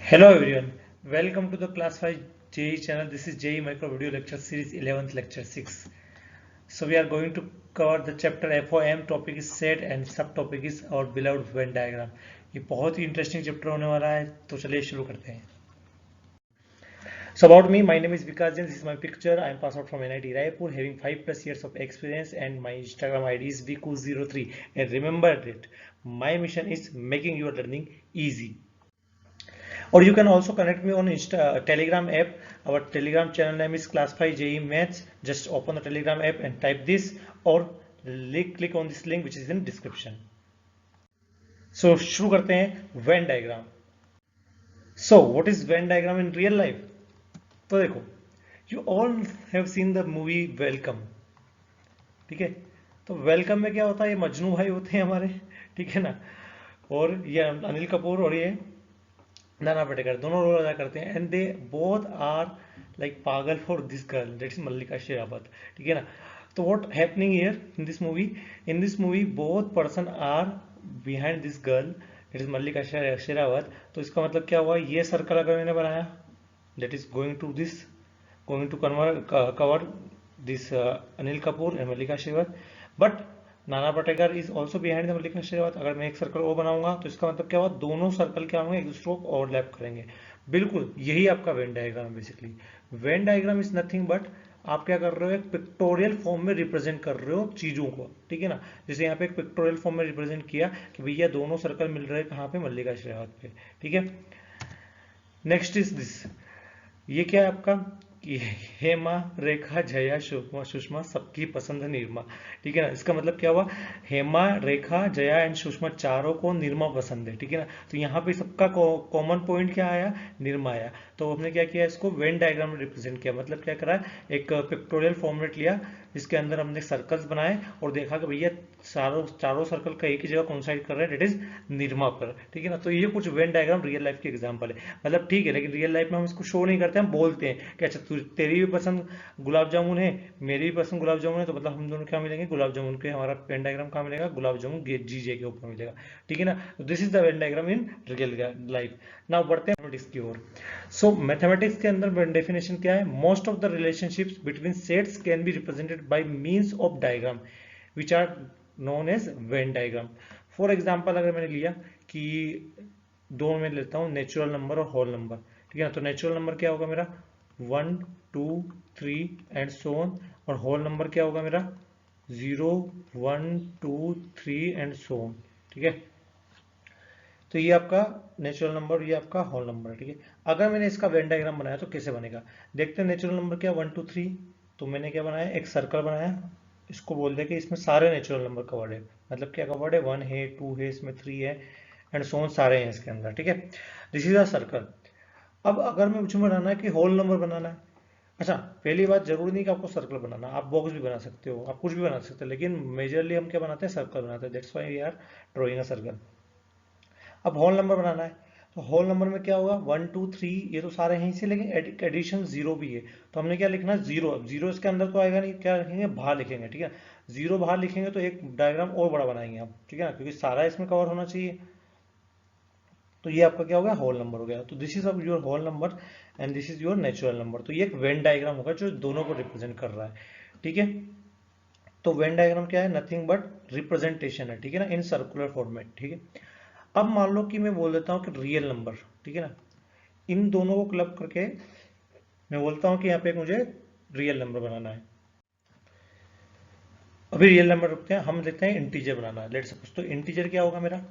Hello everyone, welcome to the Class 5 JEE channel. This is JEE Micro Video Lecture Series 11th Lecture 6. So we are going to cover the chapter FOM. Topic is set and subtopic is our beloved Venn diagram. ये बहुत ही interesting chapter होने वाला है, तो चलिए शुरू करते हैं. So about me, my name is Vikas Jain. This is my picture. I am passed out from NIT Raipur, having 5+ years of experience, and my Instagram ID is Viku03. And remember that my mission is making your learning easy. Or you can also connect me on Telegram app. Our Telegram channel name is Class 5 JEE Maths. Just open the Telegram app and type this, or click on this link which is in description. So शुरू करते हैं Venn diagram. So what is Venn diagram in real life? तो देखो, you all have seen the movie Welcome. ठीक है, तो welcome में क्या होता है, ये मजनू भाई होते हैं हमारे, ठीक है ना, और ये अनिल कपूर और ये नाना पाटेकर दोनों रोल अदा करते हैं. And they both are like पागल for this girl, that is Mallika Sherawat, ठीक है ना. तो what happening here in this movie both person are behind this girl, that is Mallika Sherawat. तो इसका मतलब क्या हुआ, ये सर्कल अगर मैंने बनाया, that is going to cover this Anil Kapoor and Mallika Sherawat. But Nana Patekar is also behind the Mallika Sherawat. अगर मैं एक सर्कल ओ बनाऊंगा तो इसका मतलब क्या हुआ, दोनों सर्कल क्या होंगे, एक दूसरे को ओवरलैप करेंगे. बिल्कुल यही आपका Venn diagram. Basically Venn diagram is nothing but आप क्या कर रहे हो, एक पिक्टोरियल फॉर्म में रिप्रेजेंट कर रहे हो चीजों को, ठीक है ना. जैसे यहाँ पे एक पिक्टोरियल फॉर्म में रिप्रेजेंट किया कि भैया दोनों सर्कल मिल रहे हैं कहाँ पे, मल्लिका शेरावत पे, ठीक है. नेक्स्ट इज दिस, ये क्या है आपका, हेमा रेखा जया सुषमा सबकी पसंद है निरमा, ठीक है ना. इसका मतलब क्या हुआ, हेमा रेखा जया एंड सुषमा चारों को निरमा पसंद है, ठीक है ना. तो यहाँ पे सबका कॉमन पॉइंट क्या आया, निरमा आया. तो हमने क्या किया, इसको वेन डायग्राम में रिप्रेजेंट किया. मतलब क्या करा, एक पिक्टोरियल फॉर्मेट लिया जिसके अंदर हमने सर्कल्स बनाए और देखा कि भैया चारों सर्कल का एक ही जगह कॉन्साइड कर रहे हैं, डेट इज निरमा पर, ठीक है ना. तो ये कुछ वेन डायग्राम रियल लाइफ के एग्जाम्पल है. मतलब ठीक है, लेकिन रियल लाइफ में हम इसको शो नहीं करते, हम बोलते हैं कि अच्छा तेरी भी पसंद गुलाब जामुन है, मेरी भी पसंद गुलाब जामुन है, तो मतलब हम दोनों क्या मिलेंगे, गुलाब जामुन के. हमारा वेन डायग्राम कहाँ मिलेगा, गुलाब जामुन जीजे के ऊपर मिलेगा, ठीक है ना. This is the Venn diagram in real life. Now बढ़ते हैं मैथमेटिक्स की ओर. सो मैथमेटिक्स के अंदर डेफिनेशन क्या है, most of the relationships between sets can be represented by means of diagram which are known as Venn diagram. For example अगर मैंने लिया कि दो में लेता हूँ, नेचुरल नंबर और होल नंबर, ठीक है ना. तो नेचुरल नंबर क्या होगा मेरा, 1 2 3 एंड सो ऑन, और होल नंबर क्या होगा मेरा, 0 1 2 3 एंड सो ऑन, ठीक है. तो ये आपका नेचुरल नंबर, ये आपका होल नंबर है, ठीक है. अगर मैंने इसका वेन डायग्राम बनाया तो कैसे बनेगा, देखते हैं. नेचुरल नंबर क्या, 1 2 3. तो मैंने क्या बनाया, एक सर्कल बनाया, इसको बोल दिया कि इसमें सारे नेचुरल नंबर कवर्ड है. मतलब क्या कवर्ड है, 1 है, 2 है, इसमें 3 है एंड सो ऑन, सारे हैं इसके अंदर, ठीक है. This is a circle. अब अगर मैं मुझे बनाना है कि होल नंबर बनाना है, अच्छा पहली बात, जरूरी नहीं कि आपको सर्कल बनाना, आप बॉक्स भी बना सकते हो, आप कुछ भी बना सकते हो, लेकिन मेजरली हम क्या बनाते हैं, सर्कल बनाते हैं. That's why we are drawing a circle. अब होल नंबर बनाना है, तो होल नंबर में क्या होगा, 1 2 3, ये तो सारे हैं इसी, लेकिन एडिशन 0 भी है. तो हमने क्या लिखना, जीरो. अब जीरो इसके अंदर तो आएगा नहीं, क्या लिखेंगे, बाहर लिखेंगे, ठीक है. जीरो बाहर लिखेंगे तो एक डायग्राम और बड़ा बनाएंगे आप, ठीक है ना, क्योंकि सारा इसमें कवर होना चाहिए. तो ये आपका क्या हो गया, होल नंबर हो गया. तो this is your whole number and this is your natural number. तो ये एक वेन डायग्राम होगा जो दोनों को रिप्रेजेंट कर रहा है, ठीक है. तो वेन डायग्राम क्या है, नथिंग बट रिप्रेजेंटेशन है, ठीक है ना, इन सर्कुलर फॉर्मेट, ठीक है. अब मान लो कि मैं बोल देता हूँ कि रियल नंबर, ठीक है ना, इन दोनों को क्लब करके मैं बोलता हूँ कि यहाँ पे मुझे रियल नंबर बनाना है. अभी रियल नंबर रखते हैं, हम देखते हैं इंटीजर बनाना है. लेट्स सपोज, तो इंटीजर क्या होगा मेरा,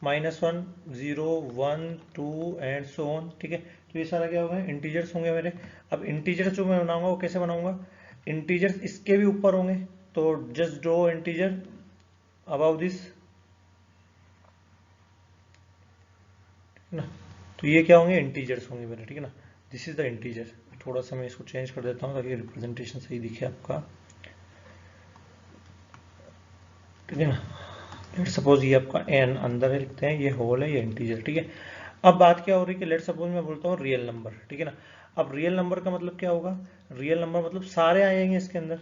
-1 0 1 2 एंड सो ऑन, ठीक है. तो ये सारा क्या होगा, इंटीजर्स होंगे मेरे. अब इंटीजर्स जो मैं बनाऊंगा वो कैसे बनाऊंगा, इंटीजर्स इसके भी ऊपर होंगे, तो just draw integer about this ना. तो ये क्या होंगे, इंटीजर्स होंगे मेरे, ठीक है ना. This is the integer. थोड़ा सा मैं इसको चेंज कर देता हूँ ताकि रिप्रेजेंटेशन सही दिखे आपका, ठीक है ना. लेट सपोज ये आपका एन अंदर है, लिखते हैं, ये होल है, ये इंटीजर, ठीक है. अब बात क्या हो रही है कि लेट सपोज मैं बोलता हूँ रियल नंबर, ठीक है ना. अब रियल नंबर का मतलब क्या होगा, रियल नंबर मतलब सारे आएंगे इसके अंदर,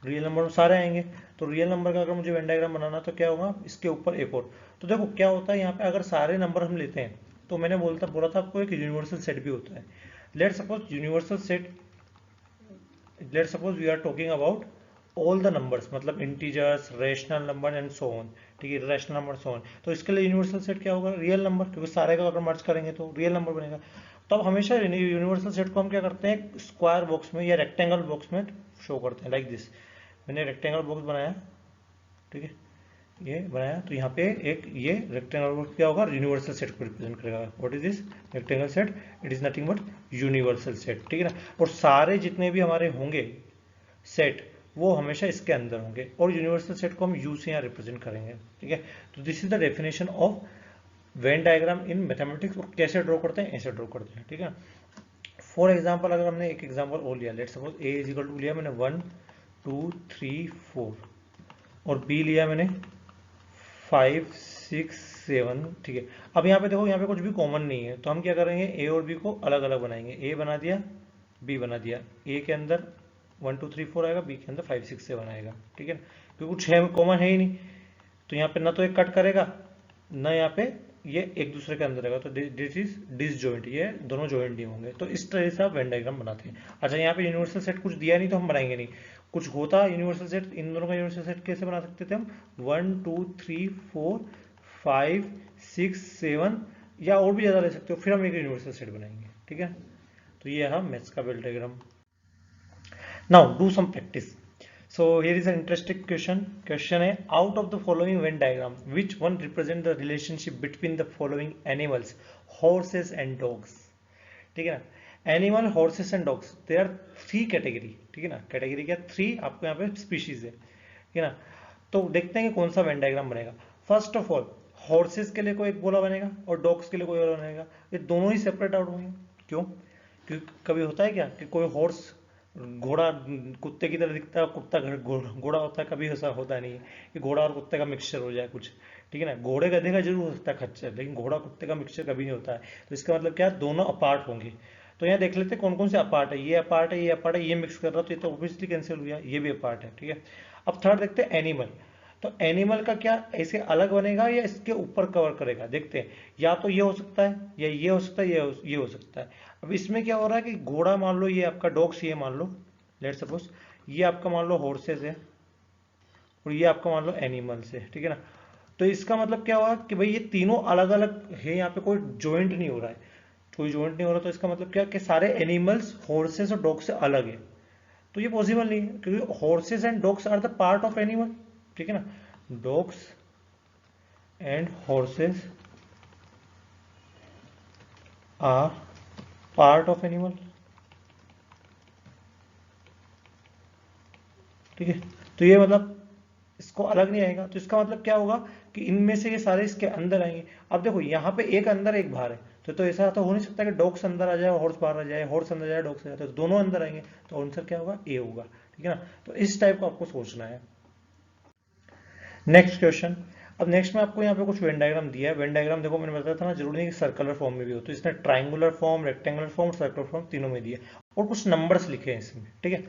रियल नंबर सारे आएंगे। तो रियल नंबर का अगर मुझे वेन डायग्राम बनाना तो क्या होगा, इसके ऊपर एक और। तो देखो क्या होता है यहाँ पे, अगर सारे नंबर हम लेते हैं तो मैंने बोला था आपको एक यूनिवर्सल सेट भी होता है। Let suppose universal set, let suppose we are talking about all the numbers, मतलब integers, rational number and so on. ठीक है, रेशनल नंबर सो ऑन। तो इसके लिए यूनिवर्सल सेट क्या होगा, रियल नंबर, क्योंकि सारे का अगर मर्ज करेंगे तो रियल नंबर बनेगा। तो अब हमेशा यूनिवर्सल सेट को हम क्या करते हैं, स्क्वायर बॉक्स में या रेक्टेंगल बॉक्स में शो करते हैं, लाइक दिस। मैंने रेक्टेंगल बॉक्स बनाया, ठीक है, ये बनाया, तो यहाँ पे एक ये रेक्टेंगल बॉक्स क्या होगा, यूनिवर्सल सेट को रिप्रेजेंट करेगा। What is this rectangle set, it is nothing but universal set. ठीक है ना, और सारे जितने भी हमारे होंगे सेट वो हमेशा इसके अंदर होंगे, और यूनिवर्सल सेट को हम यू से यहाँ रिप्रेजेंट करेंगे। ठीक है, तो this is the definition of Venn diagram in mathematics. और कैसे ड्रॉ करते हैं, ऐसे ड्रॉ करते हैं। ठीक है, फॉर एग्जाम्पल अगर हमने एक एग्जाम्पल और लिया, let suppose A is equal to लिया मैंने 1 2 3 4, और बी लिया मैंने 5 6 7। ठीक है, अब यहाँ पे देखो, यहाँ पे कुछ भी कॉमन नहीं है, तो हम क्या करेंगे, ए और बी को अलग अलग बनाएंगे। ए बना दिया, बी बना दिया। ए के अंदर 1 2 3 4 आएगा, बी के अंदर 5 6 7 आएगा। ठीक है, क्योंकि कुछ है कॉमन है ही नहीं, तो यहाँ पे ना तो एक कट करेगा, ना यहाँ पे ये एक दूसरे के अंदर रहेगा, तो दिस इज डिसजॉइंट, ये दोनों जॉइंट नहीं होंगे। तो इस तरह से आप वेन डायग्राम बनाते हैं। अच्छा, यहाँ पे यूनिवर्सल सेट कुछ दिया नहीं तो हम बनाएंगे नहीं, कुछ होता यूनिवर्सल सेट, इन दोनों का यूनिवर्सल सेट कैसे बना सकते थे हम, 1 2 3 4 5 6 7, या और भी ज्यादा ले सकते हो, फिर हम एक यूनिवर्सल सेट बनाएंगे। ठीक है, तो ये है मैथ्स का Venn diagram. Now do some practice. So here is an interesting question. Question है, out of the following Venn diagram, which one represent the relationship between the following animals, horses and dogs? ठीक है ना, animal, horses and dogs, they are 3 category. ठीक है ना, category क्या, 3 आपको यहाँ पे स्पीशीज है। ठीक है ना, तो देखते हैं कि कौन सा वेन डायग्राम बनेगा। फर्स्ट ऑफ ऑल, हॉर्सेस के लिए कोई एक गोला बनेगा और डॉग्स के लिए कोई और बनेगा। ये दोनों ही सेपरेट आउट होंगे। क्यों, क्योंकि कभी होता है क्या कि कोई हॉर्स घोड़ा कुत्ते की तरह दिखता है, कुत्ता घोड़ा होता है, कभी ऐसा होता नहीं है कि घोड़ा और कुत्ते का मिक्सचर हो जाए कुछ। ठीक है ना, घोड़े गधे का जरूर हो सकता है खच्चर, लेकिन घोड़ा कुत्ते का मिक्सचर कभी नहीं होता है। तो इसका मतलब क्या, दोनों अपार्ट होंगे। तो यहाँ देख लेते हैं कौन कौन से अपार्ट है, ये अपार्ट है, ये अपार्ट है, ये मिक्स कर रहा, तो ये तो ऑब्वियसली कैंसिल हो गया, ये भी अपार्ट है। ठीक है, अब थर्ड देखते हैं एनिमल। तो एनिमल का क्या ऐसे अलग बनेगा या इसके ऊपर कवर करेगा, देखते हैं। या तो ये हो सकता है, या ये हो सकता है, ये हो सकता है। अब इसमें क्या हो रहा है कि घोड़ा मान लो ये आपका डॉग्स, ये मान लो, लेट सपोज ये आपका मान लो हॉर्सेस है, और ये आपका मान लो एनिमल्स है। ठीक है ना, तो इसका मतलब क्या हुआ कि भाई ये तीनों अलग अलग है, यहाँ पे कोई ज्वाइंट नहीं हो रहा है, कोई ज्वाइंट नहीं हो रहा। तो इसका मतलब क्या कि सारे एनिमल्स हॉर्सेस और डॉग से अलग है। तो ये पॉसिबल नहीं है, क्योंकि horses and dogs are the part of animal. ठीक है ना, dogs and horses are part of animal. ठीक है, तो ये मतलब इसको अलग नहीं आएगा, तो इसका मतलब क्या होगा कि इनमें से ये सारे इसके अंदर आएंगे। अब देखो यहाँ पे एक अंदर एक बाहर है, तो ऐसा तो हो नहीं सकता कि डॉग्स अंदर आ जाए हॉर्स बाहर आ जाए, हॉर्स अंदर जाए डॉग्स आ जाए, तो दोनों अंदर आएंगे, तो आंसर क्या होगा, ए होगा। ठीक है ना, तो इस टाइप का आपको सोचना है। Next question. अब नेक्स्ट में आपको यहाँ पे कुछ वेन डायग्राम दिया है। वेन डायग्राम देखो मैंने बताया था ना, जरूरी नहीं कि सर्कुलर फॉर्म में भी हो, तो इसने triangular form, rectangular form, circular form तीनों में दिया, और कुछ नंबर्स लिखे हैं इसमें। ठीक है,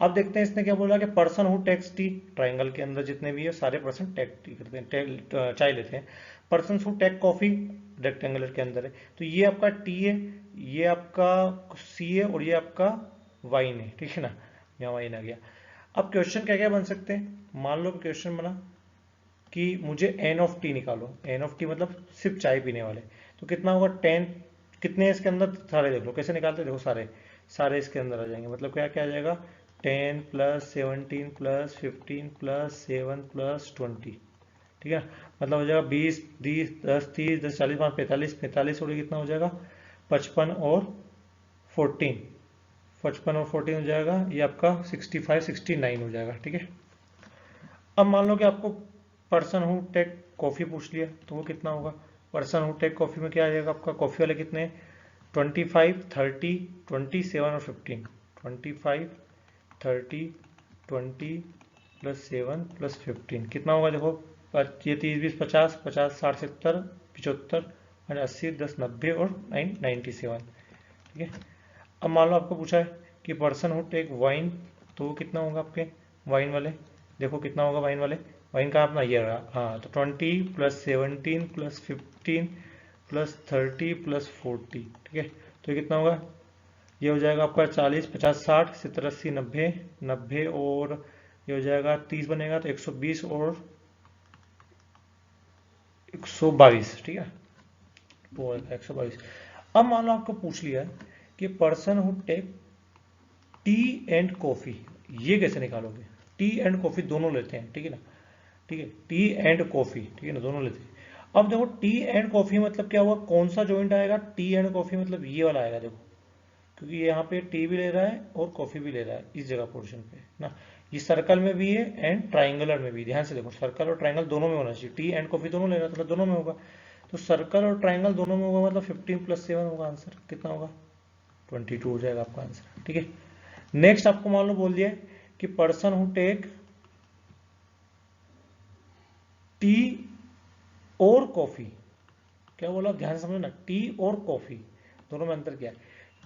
अब देखते हैं इसने क्या बोला कि person who takes tea, triangle के अंदर जितने भी है सारे पर्सन टेक टी करते हैं, चाय लेते हैं। Person who take coffee, rectangular के अंदर है, तो ये आपका टी है, ये आपका सी है, और ये आपका वाइन है। ठीक है ना, यहाँ वाइन आ गया। अब क्वेश्चन क्या क्या बन सकते हैं, मान लो क्वेश्चन बना कि मुझे एन ऑफ टी निकालो। एन ऑफ टी मतलब सिर्फ चाय पीने वाले, तो कितना होगा 10, कितने इसके अंदर, सारे देख लो कैसे निकालते, देखो सारे सारे इसके अंदर आ जाएंगे। मतलब क्या क्या आ जाएगा, 10 प्लस 17 प्लस 15 प्लस 7 प्लस 20। ठीक है, मतलब हो जाएगा 20 20 10 30 10 40 5 45 45 और कितना हो जाएगा 55 और 14, 55 और 14 हो जाएगा, ये आपका 65 69 हो जाएगा। ठीक है, अब मान लो कि आपको पर्सन हु टेक कॉफी पूछ लिया, तो वो कितना होगा, पर्सन हु टेक कॉफी में क्या आ जाएगा आपका, कॉफी वाले कितने, 25 30 27 और 15, 25 30 20 प्लस 7 प्लस 15 कितना होगा, देखो ये 30 20 50 50 60 70 75 और 80 10 90 और 9 97। ठीक है, अब मान लो आपको पूछा है कि पर्सन हु टेक वाइन, तो वो कितना होगा आपके वाइन वाले, देखो कितना होगा वाइन वाले, वाइन का अपना ये रहा, हाँ तो 20 प्लस 17 प्लस 15 प्लस 30 प्लस 40, ठीक है। तो ये कितना होगा, ये हो जाएगा आपका 40, 50, 60, 70, 80, 90, 90 और ये हो जाएगा 30 बनेगा तो 120 और 122, ठीक है, वो है 122। अब मान लो आपको पूछ लिया है कि person who take tea and coffee, ये कैसे निकालोगे, टी एंड कॉफी दोनों लेते हैं, ठीक है ना, ठीक है, टी एंड कॉफी, ठीक है ना, दोनों लेते हैं। अब देखो टी एंड कॉफी मतलब क्या हुआ, कौन सा जॉइंट आएगा, टी एंड कॉफी मतलब ये वाला आएगा, देखो क्योंकि यहाँ पे टी भी ले रहा है और कॉफी भी ले रहा है इस जगह पोर्शन पे ना, ये सर्कल में भी है एंड ट्राइंगुलर में भी, ध्यान से देखो सर्कल और ट्राइंगल दोनों में होना चाहिए, टी एंड कॉफी दोनों ले रहा है तो दोनों में होगा, तो सर्कल और ट्राइंगल दोनों में होगा मतलब 15 प्लस 7 होगा, आंसर कितना होगा 22 हो जाएगा आपका आंसर, ठीक है। नेक्स्ट आपको मान लो बोल दिया कि पर्सन हु टेक टी और कॉफी, क्या बोला ध्यान से समझो ना, टी और कॉफी दोनों में अंतर क्या है,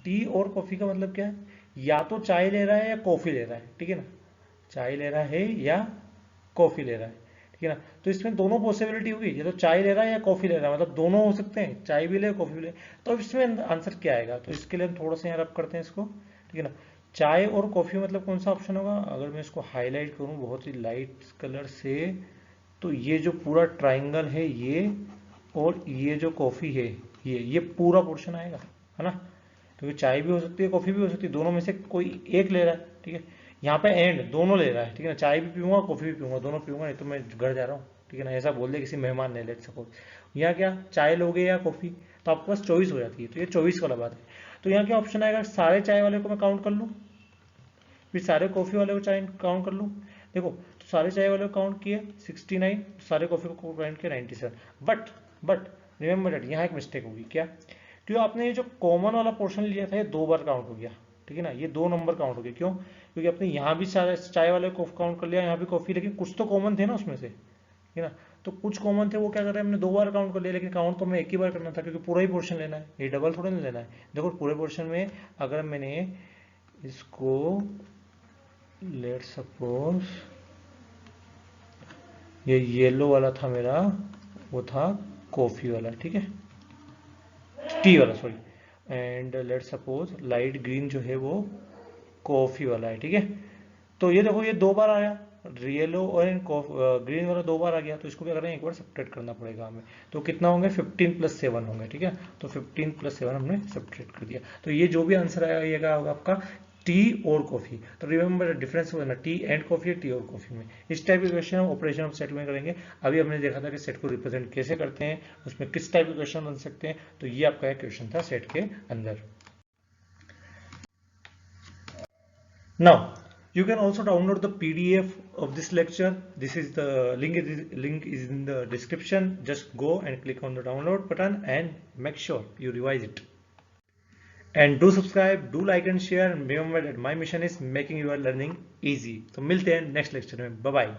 टी और कॉफी का मतलब क्या है, या तो चाय ले रहा है या कॉफी ले रहा है, ठीक है ना, चाय ले रहा है या कॉफी ले रहा है, ठीक है ना, तो इसमें दोनों पॉसिबिलिटी होगी, या तो चाय ले रहा है या कॉफी ले रहा है, मतलब दोनों हो सकते हैं, चाय भी ले कॉफी भी ले, तो अब इसमें आंसर क्या आएगा, तो इसके लिए हम थोड़ा सा यहाँ रब करते हैं इसको, ठीक है ना, चाय और कॉफी मतलब कौन सा ऑप्शन होगा, अगर मैं इसको हाईलाइट करूँ बहुत ही लाइट कलर से, तो ये जो पूरा ट्राइंगल है ये, और ये जो कॉफी है ये पूरा पोर्शन आएगा, है ना, क्योंकि चाय भी हो सकती है कॉफी भी हो सकती है, दोनों में से कोई एक ले रहा है, ठीक है, यहाँ पे एंड दोनों ले रहा है, ठीक है ना, चाय भी पीऊंगा कॉफी भी पीऊंगा, दोनों पीऊंगा, नहीं तो मैं घर जा रहा हूँ, ठीक है ना, ऐसा बोल दे किसी मेहमान ने, लेट सपोज यहाँ क्या चाय लोगे या कॉफी, तो आपके पास चॉइस हो जाती है, तो ये चॉइस वाला बात है, तो यहाँ क्या ऑप्शन आएगा, सारे चाय वाले को मैं काउंट कर लूँ, फिर सारे कॉफी वाले को चाय काउंट कर लूँ, देखो तो सारे चाय वाले को काउंट किए 69, सारे कॉफी को काउंट किया 97, बट रिमेंबर दैट यहाँ एक मिस्टेक होगी, क्या, क्यों आपने ये जो कॉमन वाला पोर्शन लिया था ये 2 बार काउंट हो गया, ठीक है ना, ये 2 नंबर काउंट हो गया, क्यों, क्योंकि आपने यहाँ भी सारे चाय वाले को काउंट कर लिया, यहाँ भी कॉफी, लेकिन कुछ तो कॉमन थे ना उसमें से, ठीक है ना, तो कुछ कॉमन थे वो क्या कर रहे हैं, हमने 2 बार काउंट कर लिया, लेकिन काउंट तो हमें एक ही बार करना था, क्योंकि पूरा ही पोर्शन लेना है, ये डबल थोड़ा नहीं लेना है, देखो पूरे पोर्शन में अगर मैंने इसको लेट सपोज ये येलो वाला था मेरा, वो था कॉफी वाला, ठीक है, टी वाला sorry, and let suppose light green जो है वो कॉफी वाला है, ठीक है, तो ये देखो ये 2 बार आया, येलो और ग्रीन वाला 2 बार आ गया, तो इसको क्या करें एक बार सब्ट्रैक्ट करना पड़ेगा हमें, तो कितना होंगे 15 प्लस 7 होंगे, ठीक है, तो 15 प्लस 7 हमने सब्ट्रैक्ट कर दिया, तो ये जो भी आंसर आएगा ये क्या होगा आपका टी और कॉफी, तो रिमेंबर डिफरेंस होगा ना टी एंड कॉफी, टी और कॉफी में, इस टाइप के क्वेश्चन हम ऑपरेशन ऑफ सेट में करेंगे। अभी हमने देखा था कि सेट को रिप्रेजेंट कैसे करते हैं, उसमें किस टाइप के क्वेश्चन बन सकते हैं, तो ये आपका एक क्वेश्चन था सेट के अंदर। Now you can also download the PDF of this lecture. This is the link is in the description. Just go and click on the download button and make sure you revise it. And do subscribe, do like and share, and remember that my mission is making your learning easy. तो मिलते हैं next lecture में, bye bye.